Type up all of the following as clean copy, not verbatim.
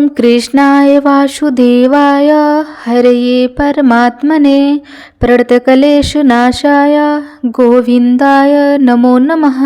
ओम कृष्णाय वासुदेवाय हरये परमात्मने प्रणतक्लेशनाशाय गोविंदाय नमो नमः।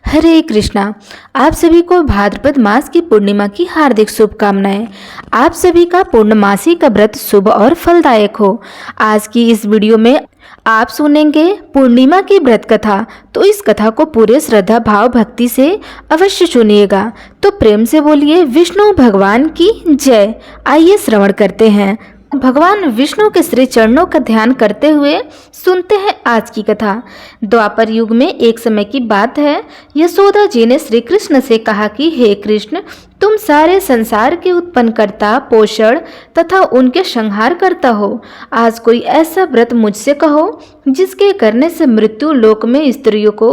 हरे कृष्णा। आप सभी को भाद्रपद मास की पूर्णिमा की हार्दिक शुभकामनाएं। आप सभी का पूर्णमासी का व्रत शुभ और फलदायक हो। आज की इस वीडियो में आप सुनेंगे पूर्णिमा की व्रत कथा। तो इस कथा को पूरे श्रद्धा भाव भक्ति से अवश्य सुनिएगा। तो प्रेम से बोलिए विष्णु भगवान की जय। आइए श्रवण करते हैं। भगवान विष्णु के श्री चरणों का ध्यान करते हुए सुनते हैं आज की कथा। द्वापर युग में एक समय की बात है। यशोदा जी ने श्री कृष्ण से कहा कि हे कृष्ण, तुम सारे संसार के उत्पन्नकर्ता, पोषण तथा उनके संहार करता हो। आज कोई ऐसा व्रत मुझसे कहो जिसके करने से मृत्यु लोक में स्त्रियों को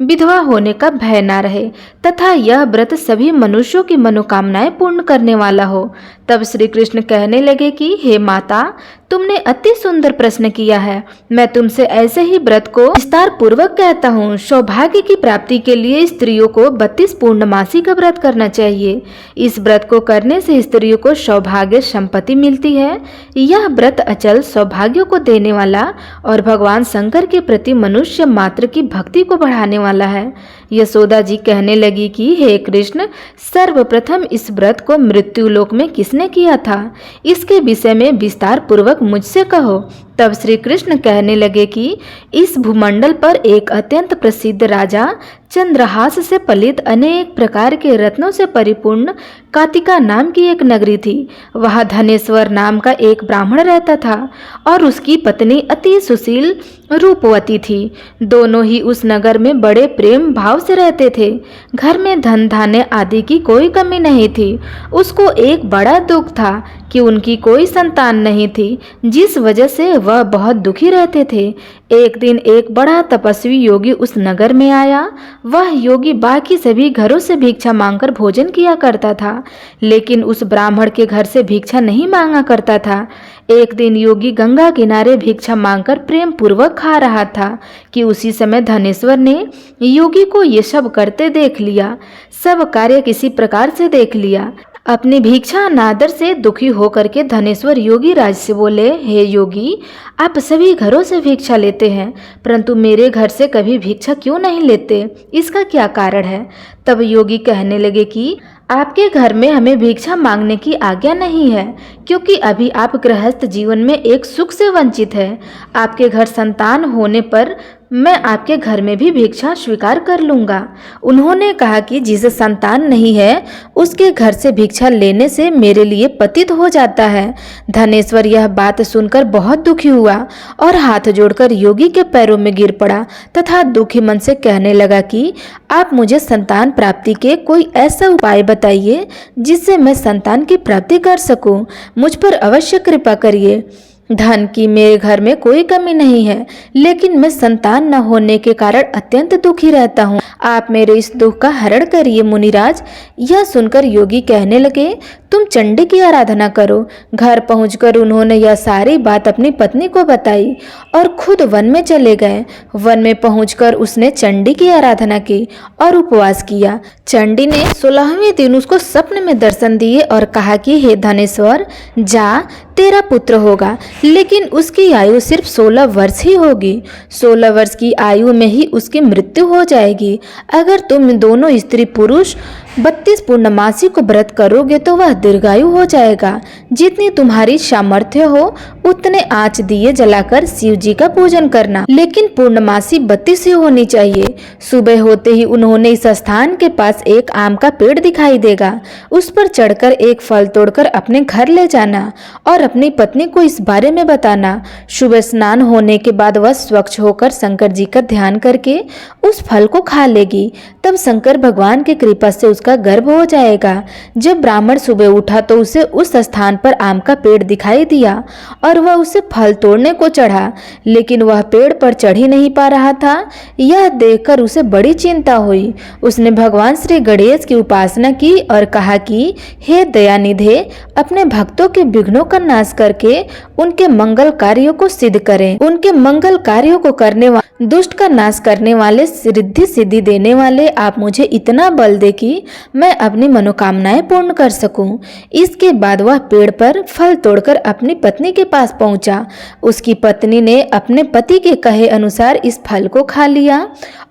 विधवा होने का भय ना रहे तथा यह व्रत सभी मनुष्यों की मनोकामनाएं पूर्ण करने वाला हो। तब श्री कृष्ण कहने लगे कि हे माता, तुमने अति सुंदर प्रश्न किया है। मैं तुमसे ऐसे ही व्रत को विस्तार पूर्वक कहता हूँ। सौभाग्य की प्राप्ति के लिए स्त्रियों को 32 पूर्णमासी का व्रत करना चाहिए। इस व्रत को करने से स्त्रियों को सौभाग्य संपत्ति मिलती है। यह व्रत अचल सौभाग्यों को देने वाला और भगवान शंकर के प्रति मनुष्य मात्र की भक्ति को बढ़ाने वाला है। यशोदा जी कहने लगी कि हे कृष्ण, सर्वप्रथम इस व्रत को मृत्यु लोक में किसने किया था, इसके विषय में विस्तार पूर्वक मुझसे कहो। तब श्री कृष्ण कहने लगे कि इस भूमंडल पर एक अत्यंत प्रसिद्ध राजा चंद्रहास से पलित अनेक प्रकार के रत्नों से परिपूर्ण कातिका नाम की एक नगरी थी। वहाँ धनेश्वर नाम का एक ब्राह्मण रहता था और उसकी पत्नी अति सुशील रूपवती थी। दोनों ही उस नगर में बड़े प्रेम भाव से रहते थे। घर में धन धान्य आदि की कोई कमी नहीं थी। उसको एक बड़ा दुख था कि उनकी कोई संतान नहीं थी, जिस वजह से वह बहुत दुखी रहते थे। एक दिन एक बड़ा तपस्वी योगी उस नगर में आया। वह योगी बाकी सभी घरों से भिक्षा मांगकर भोजन किया करता था, लेकिन उस ब्राह्मण के घर से भिक्षा नहीं मांगा करता था। एक दिन योगी गंगा किनारे भिक्षा मांगकर प्रेम पूर्वक खा रहा था कि उसी समय धनेश्वर ने योगी को ये सब करते देख लिया। सब कार्य किसी प्रकार से देख लिया। अपनी भिक्षा अनादर से दुखी होकर के धनेश्वर योगी राज से बोले, हे योगी, आप सभी घरों से भिक्षा लेते हैं, परंतु मेरे घर से कभी भिक्षा क्यों नहीं लेते? इसका क्या कारण है? तब योगी कहने लगे कि आपके घर में हमें भिक्षा मांगने की आज्ञा नहीं है, क्योंकि अभी आप गृहस्थ जीवन में एक सुख से वंचित है। आपके घर संतान होने पर मैं आपके घर में भी भिक्षा स्वीकार कर लूंगा। उन्होंने कहा कि जिसे संतान नहीं है उसके घर से भिक्षा लेने से मेरे लिए पतित हो जाता है। धनेश्वर यह बात सुनकर बहुत दुखी हुआ और हाथ जोड़कर योगी के पैरों में गिर पड़ा तथा दुखी मन से कहने लगा कि आप मुझे संतान प्राप्ति के कोई ऐसा उपाय बताइए जिससे मैं संतान की प्राप्ति कर सकूं। मुझ पर अवश्य कृपा करिए। धन की मेरे घर में कोई कमी नहीं है, लेकिन मैं संतान न होने के कारण अत्यंत दुखी रहता हूँ। आप मेरे इस दुख का हरण करिए मुनिराज। यह सुनकर योगी कहने लगे, तुम चंडी की आराधना करो। घर पहुंचकर उन्होंने यह सारी बात अपनी पत्नी को बताई और खुद वन में चले गए। वन में पहुंचकर उसने चंडी की आराधना की और उपवास किया। चंडी ने 16वें दिन उसको स्वप्न में दर्शन दिए और कहा कि हे धनेश्वर, जा, तेरा पुत्र होगा, लेकिन उसकी आयु सिर्फ 16 वर्ष ही होगी। 16 वर्ष की आयु में ही उसकी मृत्यु हो जाएगी। अगर तुम दोनों स्त्री पुरुष 32 पूर्णमासी को व्रत करोगे तो वह दीर्घायु हो जाएगा। जितनी तुम्हारी सामर्थ्य हो उतने आँच दिए जलाकर शिव जी का पूजन करना, लेकिन पूर्णमासी 32 ही होनी चाहिए। सुबह होते ही उन्होंने इस स्थान के पास एक आम का पेड़ दिखाई देगा, उस पर चढ़कर एक फल तोड़कर अपने घर ले जाना और अपनी पत्नी को इस बारे में बताना। सुबह स्नान होने के बाद वह स्वच्छ होकर शंकर जी का ध्यान करके उस फल को खा लेगी। तब शंकर भगवान की कृपा से उसका गर्भ हो जाएगा। जब ब्राह्मण सुबह उठा तो उसे उस स्थान पर आम का पेड़ दिखाई दिया और और वह उसे फल तोड़ने को चढ़ा, लेकिन वह पेड़ पर चढ़ ही नहीं पा रहा था। यह देखकर उसे बड़ी चिंता हुई। उसने भगवान श्री गणेश की उपासना की और कहा कि हे दयानिधे, अपने भक्तों के विघ्नों का नाश करके उनके मंगल कार्यों को सिद्ध करें। उनके मंगल कार्यों को करने वाले, दुष्ट का नाश करने वाले, रिद्धि सिद्धि देने वाले आप मुझे इतना बल दे कि मैं अपनी मनोकामनाएं पूर्ण कर सकूं। इसके बाद वह पेड़ पर फल तोड़कर अपनी पत्नी के पास पहुंचा। उसकी पत्नी ने अपने पति के कहे अनुसार इस फल को खा लिया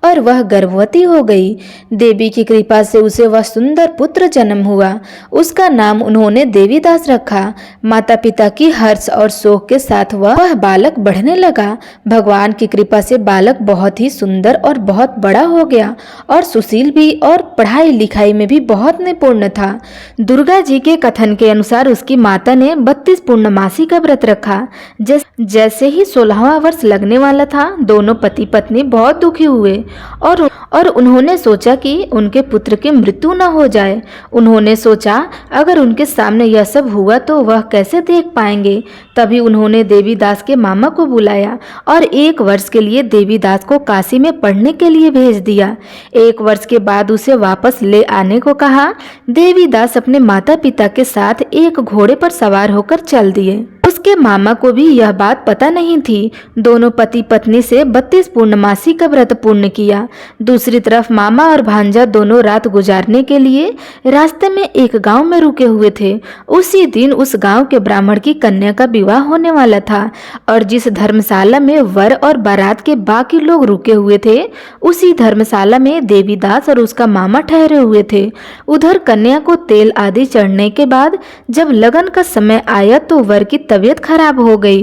और वह गर्भवती हो गई। देवी की कृपा से उसे वह सुंदर पुत्र जन्म हुआ। उसका नाम उन्होंने देवीदास रखा। माता पिता की हर्ष और शोक के साथ वह बालक बढ़ने लगा। भगवान की कृपा से बालक बहुत ही सुंदर और बहुत बड़ा हो गया और सुशील भी, और पढ़ाई लिखाई में भी बहुत निपुण था। दुर्गा जी के कथन के अनुसार उसकी माता ने 32 पूर्णमासी का व्रत रखा। जैसे ही 16वां वर्ष लगने वाला था, दोनों पति पत्नी बहुत दुखी हुए और उन्होंने सोचा कि उनके पुत्र की मृत्यु न हो जाए। उन्होंने सोचा अगर उनके सामने यह सब हुआ तो वह कैसे देख पाएंगे। तभी उन्होंने देवीदास के मामा को बुलाया और 1 वर्ष के लिए देवीदास को काशी में पढ़ने के लिए भेज दिया। 1 वर्ष के बाद उसे वापस ले आने को कहा। देवीदास अपने माता पिता के साथ एक घोड़े पर सवार होकर चल दिए। उसके मामा को भी यह बात पता नहीं थी। दोनों पति पत्नी से 32 पूर्णमासी का व्रत पूर्ण किया। दूसरी तरफ मामा और भांजा दोनों रात गुजारने के लिए रास्ते में एक गांव में रुके हुए थे। उसी दिन उस गांव के ब्राह्मण की कन्या का विवाह होने वाला था और जिस धर्मशाला में वर और बारात के बाकी लोग रुके हुए थे, उसी धर्मशाला में देवीदास और उसका मामा ठहरे हुए थे। उधर कन्या को तेल आदि चढ़ने के बाद जब लगन का समय आया तो वर की तबीयत खराब हो गई।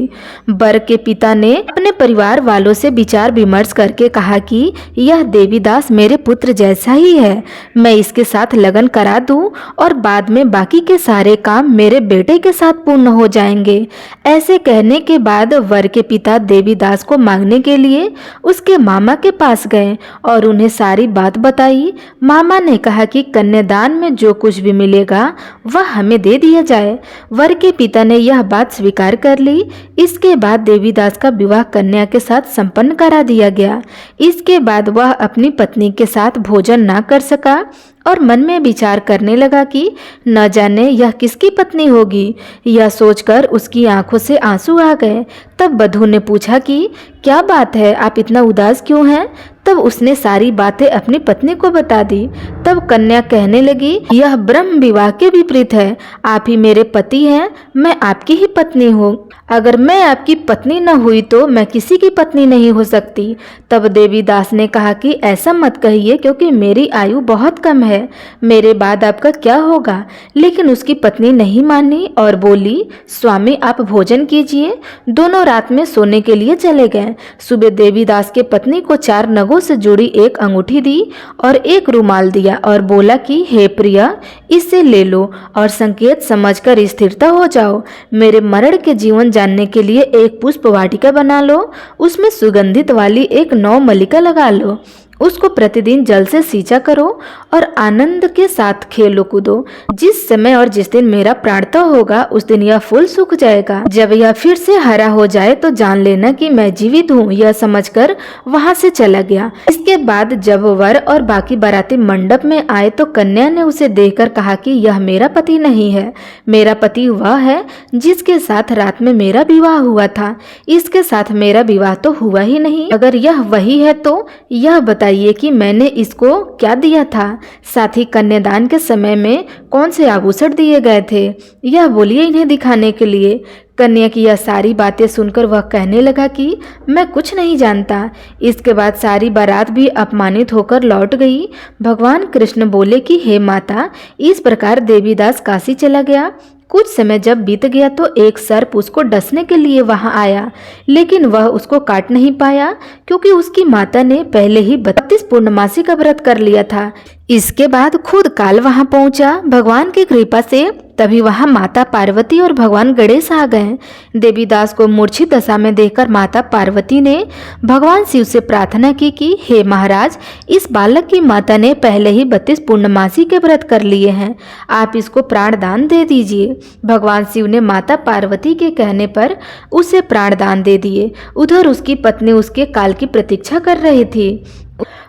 वर के पिता ने अपने परिवार वालों से विचार विमर्श करके कहा कि यह देवीदास मेरे पुत्र जैसा ही है, मैं इसके साथ लगन करा दूं और बाद में बाकी के सारे काम मेरे बेटे के साथ पूर्ण हो जाएंगे। ऐसे कहने के बाद वर के पिता देवीदास को मांगने के लिए उसके मामा के पास गए और उन्हें सारी बात बताई। मामा ने कहा कि कन्यादान में जो कुछ भी मिलेगा वह हमें दे दिया जाए। वर के पिता ने यह बात स्वीकार कर ली। इसके बाद देवीदास का विवाह कन्या के साथ संपन्न करा दिया गया। इसके बाद वह अपनी पत्नी के साथ भोजन ना कर सका और मन में विचार करने लगा कि न जाने यह किसकी पत्नी होगी। यह सोचकर उसकी आंखों से आंसू आ गए। तब वधू ने पूछा कि क्या बात है, आप इतना उदास क्यों हैं? तब उसने सारी बातें अपनी पत्नी को बता दी। तब कन्या कहने लगी, यह ब्रह्म विवाह के विपरीत है। आप ही मेरे पति हैं, मैं आपकी ही पत्नी हूँ। अगर मैं आपकी पत्नी न हुई तो मैं किसी की पत्नी नहीं हो सकती। तब देवीदास ने कहा कि ऐसा मत कहिए, क्योंकि मेरी आयु बहुत कम है, मेरे बाद आपका क्या होगा। लेकिन उसकी पत्नी नहीं मानी और बोली, स्वामी आप भोजन कीजिए। दोनों रात में सोने के लिए चले गए। सुबह देवीदास के पत्नी को 4 नगों से जुड़ी एक अंगूठी दी और एक रुमाल दिया और बोला कि हे प्रिया, इसे ले लो और संकेत समझकर स्थिरता हो जाओ। मेरे मरण के जीवन जानने के लिए एक पुष्प वाटिका बना लो, उसमें सुगंधित वाली एक 9 मल्लिका लगा लो। उसको प्रतिदिन जल से सींचा करो और आनंद के साथ खेलो कूदो। जिस समय और जिस दिन मेरा प्राणतः होगा उस दिन यह फूल सूख जाएगा। जब यह फिर से हरा हो जाए तो जान लेना कि मैं जीवित हूँ। यह समझकर वहां से चला गया। इसके बाद जब वर और बाकी बाराती मंडप में आए तो कन्या ने उसे देखकर कहा कि यह मेरा पति नहीं है, मेरा पति वह है जिसके साथ रात में मेरा विवाह हुआ था। इसके साथ मेरा विवाह तो हुआ ही नहीं। अगर यह वही है तो यह बताइए कि मैंने इसको क्या दिया था, साथ ही कन्यादान के समय में कौन से आभूषण दिए गए थे, यह बोलिए इन्हें दिखाने के लिए। कन्या की यह सारी बातें सुनकर वह कहने लगा कि मैं कुछ नहीं जानता। इसके बाद सारी बारात भी अपमानित होकर लौट गई। भगवान कृष्ण बोले कि हे माता, इस प्रकार देवीदास काशी चला गया। कुछ समय जब बीत गया तो एक सर्प उसको डसने के लिए वहां आया, लेकिन वह उसको काट नहीं पाया क्योंकि उसकी माता ने पहले ही 32 पूर्णमासी का व्रत कर लिया था। इसके बाद खुद काल वहां पहुंचा। भगवान की कृपा से तभी वहां माता पार्वती और भगवान गणेश आ गए। देवीदास को मूर्छित दशा में देखकर माता पार्वती ने भगवान शिव से प्रार्थना की कि हे महाराज, इस बालक की माता ने पहले ही 32 पूर्णमासी के व्रत कर लिए हैं, आप इसको प्राणदान दे दीजिए। भगवान शिव ने माता पार्वती के कहने पर उसे प्राणदान दे दिए। उधर उसकी पत्नी उसके काल की प्रतीक्षा कर रही थी।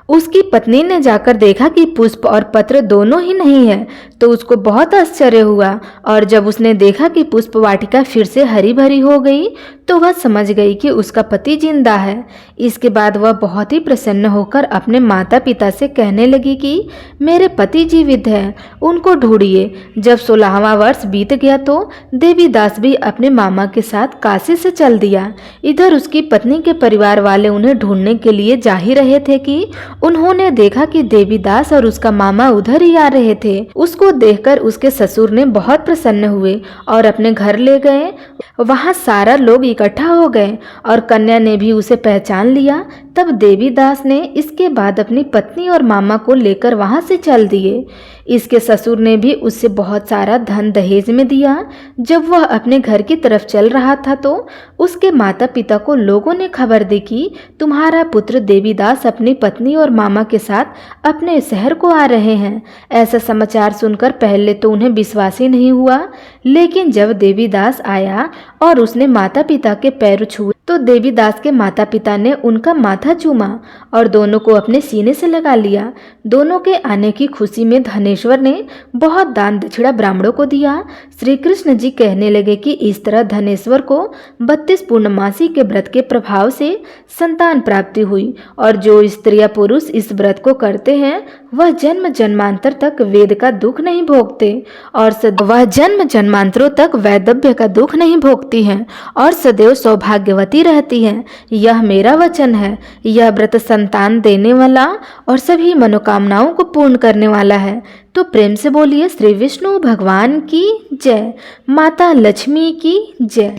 उसकी पत्नी ने जाकर देखा कि पुष्प और पत्र दोनों ही नहीं है, तो उसको बहुत आश्चर्य हुआ, और जब उसने देखा कि पुष्प वाटिका फिर से हरी भरी हो गई तो वह समझ गई कि उसका पति जिंदा है। इसके बाद वह बहुत ही प्रसन्न होकर अपने माता पिता से कहने लगी कि मेरे पति जीवित हैं, उनको ढूंढिए। जब 16वां वर्ष बीत गया तो देवीदास भी अपने मामा के साथ काशी से चल दिया। इधर उसकी पत्नी के परिवार वाले उन्हें ढूंढने के लिए जा ही रहे थे कि उन्होंने देखा कि देवीदास और उसका मामा उधर ही आ रहे थे। उसको देखकर उसके ससुर ने बहुत प्रसन्न हुए और अपने घर ले गए। वहां सारा लोग इकट्ठा हो गए और कन्या ने भी उसे पहचान लिया। तब देवीदास ने इसके बाद अपनी पत्नी और मामा को लेकर वहां से चल दिए। इसके ससुर ने भी उससे बहुत सारा धन दहेज में दिया। जब वह अपने घर की तरफ चल रहा था तो उसके माता पिता को लोगों ने खबर दी कि तुम्हारा पुत्र देवीदास अपनी पत्नी और मामा के साथ अपने शहर को आ रहे हैं। ऐसा समाचार सुनकर पहले तो उन्हें विश्वास ही नहीं हुआ, लेकिन जब देवीदास आया और उसने माता पिता के पैर छुए तो देवीदास के माता पिता ने उनका माथा चूमा और दोनों को अपने सीने से लगा लिया। दोनों के आने की खुशी में धनेश्वर ने बहुत दान दक्षिणा ब्राह्मणों को दिया। श्री कृष्ण जी कहने लगे कि इस तरह धनेश्वर को 32 पूर्णमासी के व्रत के प्रभाव से संतान प्राप्ति हुई, और जो स्त्री या पुरुष इस व्रत को करते हैं वह जन्म जन्मांतर तक वेद का दुख नहीं भोगते और वह जन्म जन्मांतरों तक वैधव्य का दुख नहीं भोगती हैं और सदैव सौभाग्यवती रहती हैं। यह मेरा वचन है। यह व्रत संतान देने वाला और सभी मनोकामनाओं को पूर्ण करने वाला है। तो प्रेम से बोलिए श्री विष्णु भगवान की जय, माता लक्ष्मी की जय।